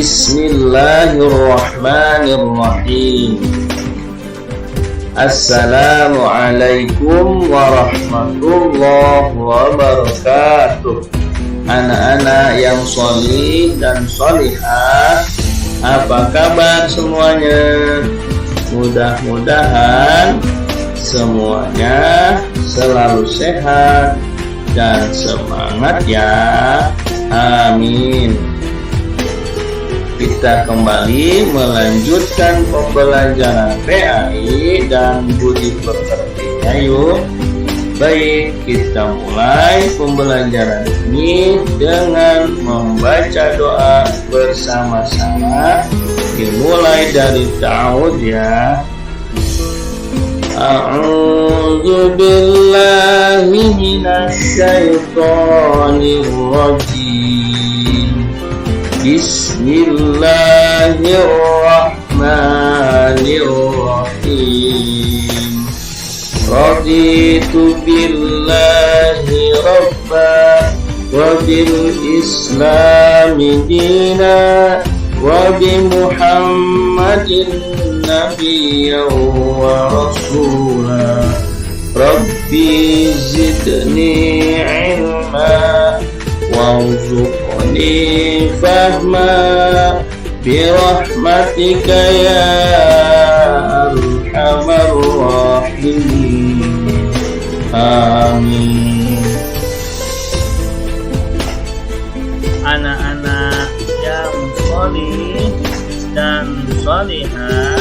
Bismillahirrahmanirrahim. Assalamualaikum warahmatullahi wabarakatuh. Anak-anak yang sholih dan sholihah, apa kabar semuanya? Mudah-mudahan semuanya selalu sehat dan semangat ya. Amin. Kita kembali melanjutkan pembelajaran PAI dan budi pekertinya yuk. Baik, kita mulai pembelajaran ini dengan membaca doa bersama-sama. Dimulai dari ta'awudz ya. A'udzu billahi minasy syaithanir rajim. Bismillahirrahmanirrahim. Raditu billahi rabba wa bil islami dina wa bi Muhammadin nabiyyan wa rasula. Rabbi zidni ilma warzuqni fahma birahmatika ya arhamar rahimin. Amin. Anak-anak yang sholih dan sholihah,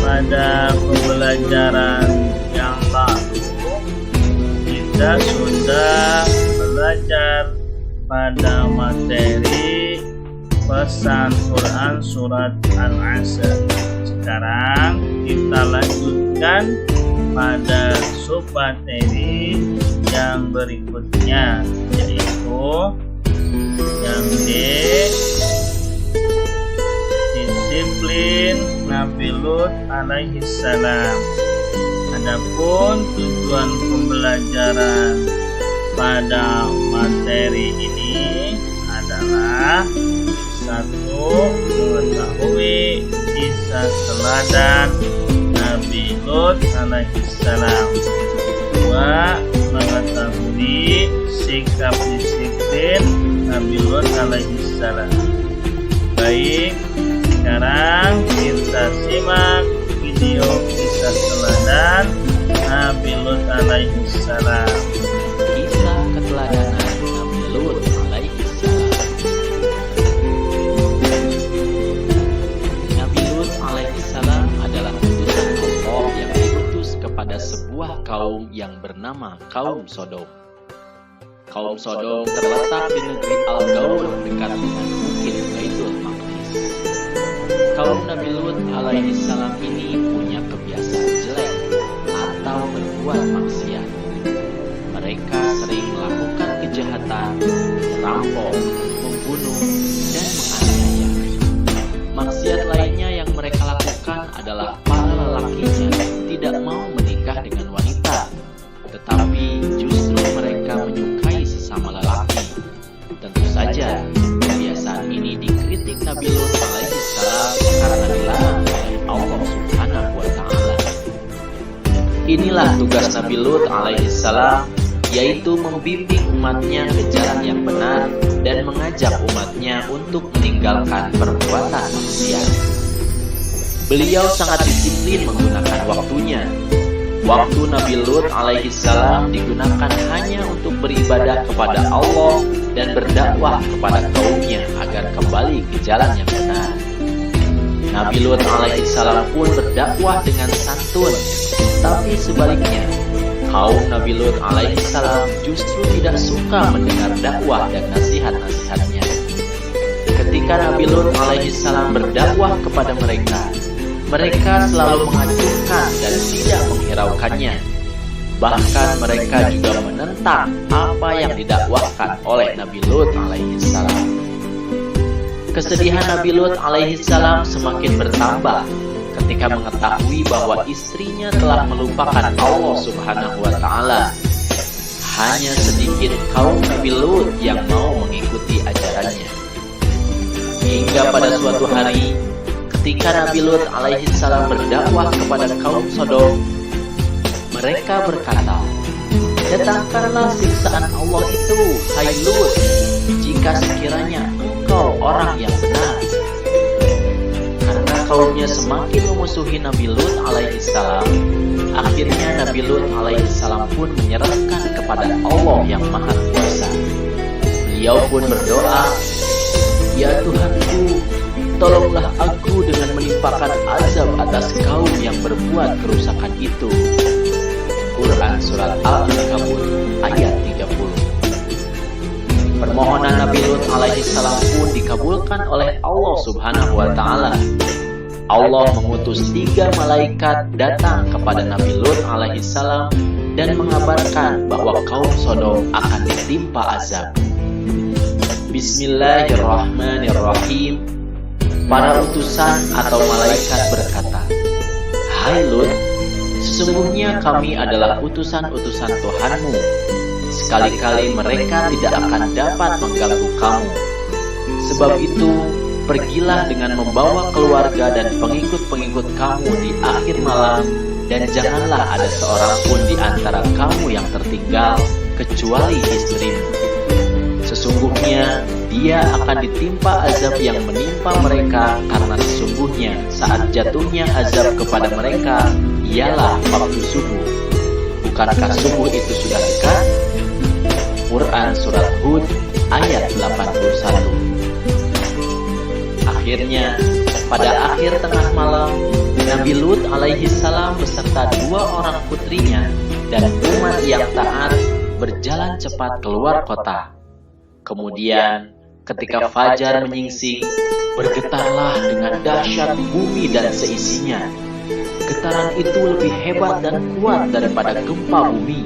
pada pembelajaran yang lalu kita sudah belajar pada materi pesan Quran surat Al-Asr. Sekarang kita lanjutkan pada submateri yang berikutnya, yaitu yang D, disiplin Nabi Lut alaihi salam. Adapun tujuan pembelajaran pada materi ini adalah: 1. Mengetahui kisah teladan Nabi Lut alaihi salam. 2. Mengetahui sikap disiplin Nabi Lut alaihi salam. Baik, sekarang kita simak video kisah teladan Nabi Lut alaihi salam. Kisah keteladanan Nabi Lut alaihi salam. Nabi Lut alaihi salam adalah utusan Allah yang diutus kepada sebuah kaum yang bernama kaum Sodom. Kaum Sodom terletak di negeri Al-Gaur dekat dengan Bukit Baitul Maqdis. Kaum Nabi Lut alaihi salam ini punya kebiasaan jelek atau berbuat maksiat. Mereka sering melakukan kejahatan, merampok, membunuh, dan menganiaya. Maksiat lainnya yang mereka lakukan adalah para lelakinya tidak mau menikah dengan wanita, tetapi justru mereka menyukai sesama lelaki. Tentu saja, kebiasaan ini dikritik Nabi Lut alaihi salam karena dilarang oleh Allah Subhanahu wa Ta'ala. Inilah tugas Nabi Lut alaihi salam, yaitu membimbing umatnya ke jalan yang benar dan mengajak umatnya untuk meninggalkan perbuatan maksiat. Beliau sangat disiplin menggunakan waktunya. Waktu Nabi Lut alaihi salam digunakan hanya untuk beribadah kepada Allah dan berdakwah kepada kaumnya agar kembali ke jalan yang benar. Nabi Lut alaihi salam pun berdakwah dengan santun, tapi sebaliknya, kaum Nabi Lut alaihi salam justru tidak suka mendengar dakwah dan nasihat-nasihatnya. Ketika Nabi Lut alaihi salam berdakwah kepada mereka, mereka selalu mengacungkan dan tidak menghiraukannya. Bahkan mereka juga menentang apa yang didakwahkan oleh Nabi Lut alaihi salam. Kesedihan Nabi Lut alaihi salam semakin bertambah ketika mengetahui bahwa istrinya telah melupakan Allah Subhanahu wa Ta'ala. Hanya sedikit kaum Nabi Lut yang mau mengikuti ajarannya. Hingga pada suatu hari, ketika Nabi Lut alaihissalam berdakwah kepada kaum Sodom, mereka berkata, "Datangkanlah siksaan Allah itu, hai Lut, jika sekiranya engkau orang yang benar." Karena kaumnya semakin memusuhi Nabi Lut alaihissalam, akhirnya Nabi Lut alaihissalam pun menyerahkan kepada Allah yang Maha Kuasa. Beliau pun berdoa, "Ya Tuhanku, tolonglah aku dengan menimpakan azab atas kaum yang berbuat kerusakan itu." Quran Surat Al-Ankabut ayat 30. Permohonan Nabi Lut alaihissalam pun dikabulkan oleh Allah Subhanahu wa Ta'ala. Allah mengutus 3 malaikat datang kepada Nabi Lut alaihissalam dan mengabarkan bahwa kaum Sodom akan ditimpa azab. Bismillahirrahmanirrahim. Para utusan atau malaikat berkata, "Hai Lut, sesungguhnya kami adalah utusan-utusan Tuhanmu. Sekali-kali mereka tidak akan dapat mengganggu kamu. Sebab itu, pergilah dengan membawa keluarga dan pengikut-pengikut kamu di akhir malam, dan janganlah ada seorang pun di antara kamu yang tertinggal, kecuali istrimu. Sesungguhnya dia akan ditimpa azab yang menimpa mereka, karena sesungguhnya saat jatuhnya azab kepada mereka ialah waktu subuh. Bukankah subuh itu sudah dekat?" Quran Surat Hud ayat 81. Akhirnya, pada akhir tengah malam, Nabi Lut alaihissalam beserta 2 orang putrinya dan umat yang taat berjalan cepat keluar kota. Kemudian, ketika fajar menyingsing, bergetarlah dengan dahsyat bumi dan seisinya. Getaran itu lebih hebat dan kuat daripada gempa bumi,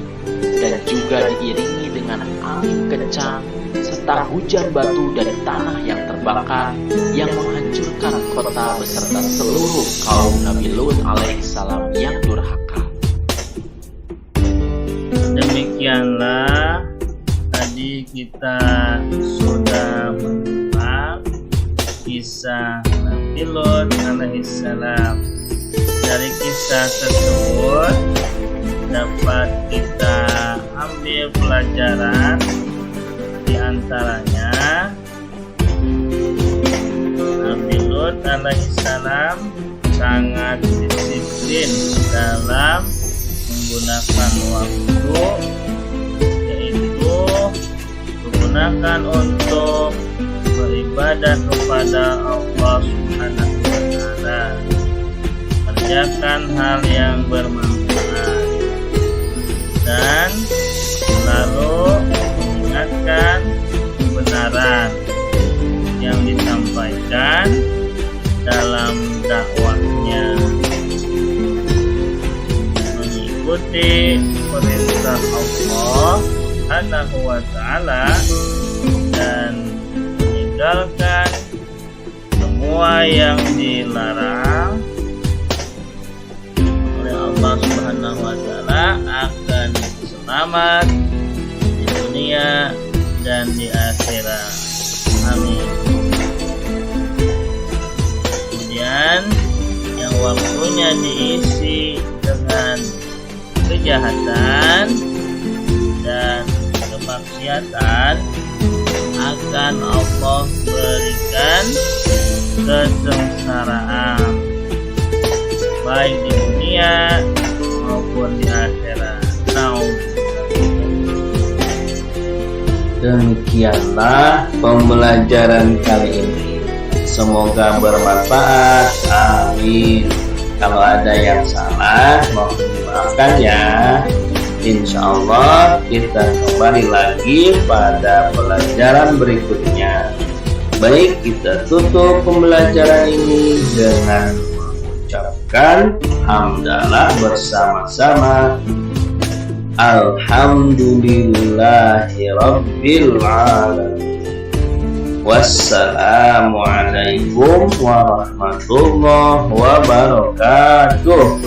dan juga diiringi dengan angin kencang serta hujan batu dari tanah yang terbakar yang menghancurkan kota beserta seluruh kaum Nabi Lut alaihissalam yang durhaka. Demikianlah tadi kita sudah menyimak kisah Nabi Lut alaihissalam. Dari kisah tersebut dapat kita ambil pelajaran, di antaranya Nabi Lut alaihissalam sangat disiplin dalam menggunakan waktu, yaitu digunakan untuk beribadah kepada Allah Subhanahu wa Ta'ala, mengerjakan hal yang bermanfaat, dan selalu mengingatkan kebenaran yang disampaikan dalam dakwahnya, mengikuti perintah Allah Subhanahu wa Ta'ala dan meninggalkan semua yang dilarang oleh Allah Subhanahu wa Ta'ala, akan selamat di dunia dan di akhirat. Amin. Kemudian yang waktunya diisi dengan kejahatan dan kemaksiatan, akan Allah berikan kesengsaraan baik di dunia maupun di akhirat. Demikianlah pembelajaran kali ini. Semoga bermanfaat. Amin. Kalau ada yang salah, mohon dimaafkan ya. Insya Allah kita kembali lagi pada pelajaran berikutnya. Baik, kita tutup pembelajaran ini dengan mengucapkan hamdalah bersama-sama. Alhamdulillahirabbil alamin. Wassalamualaikum warahmatullahi wabarakatuh.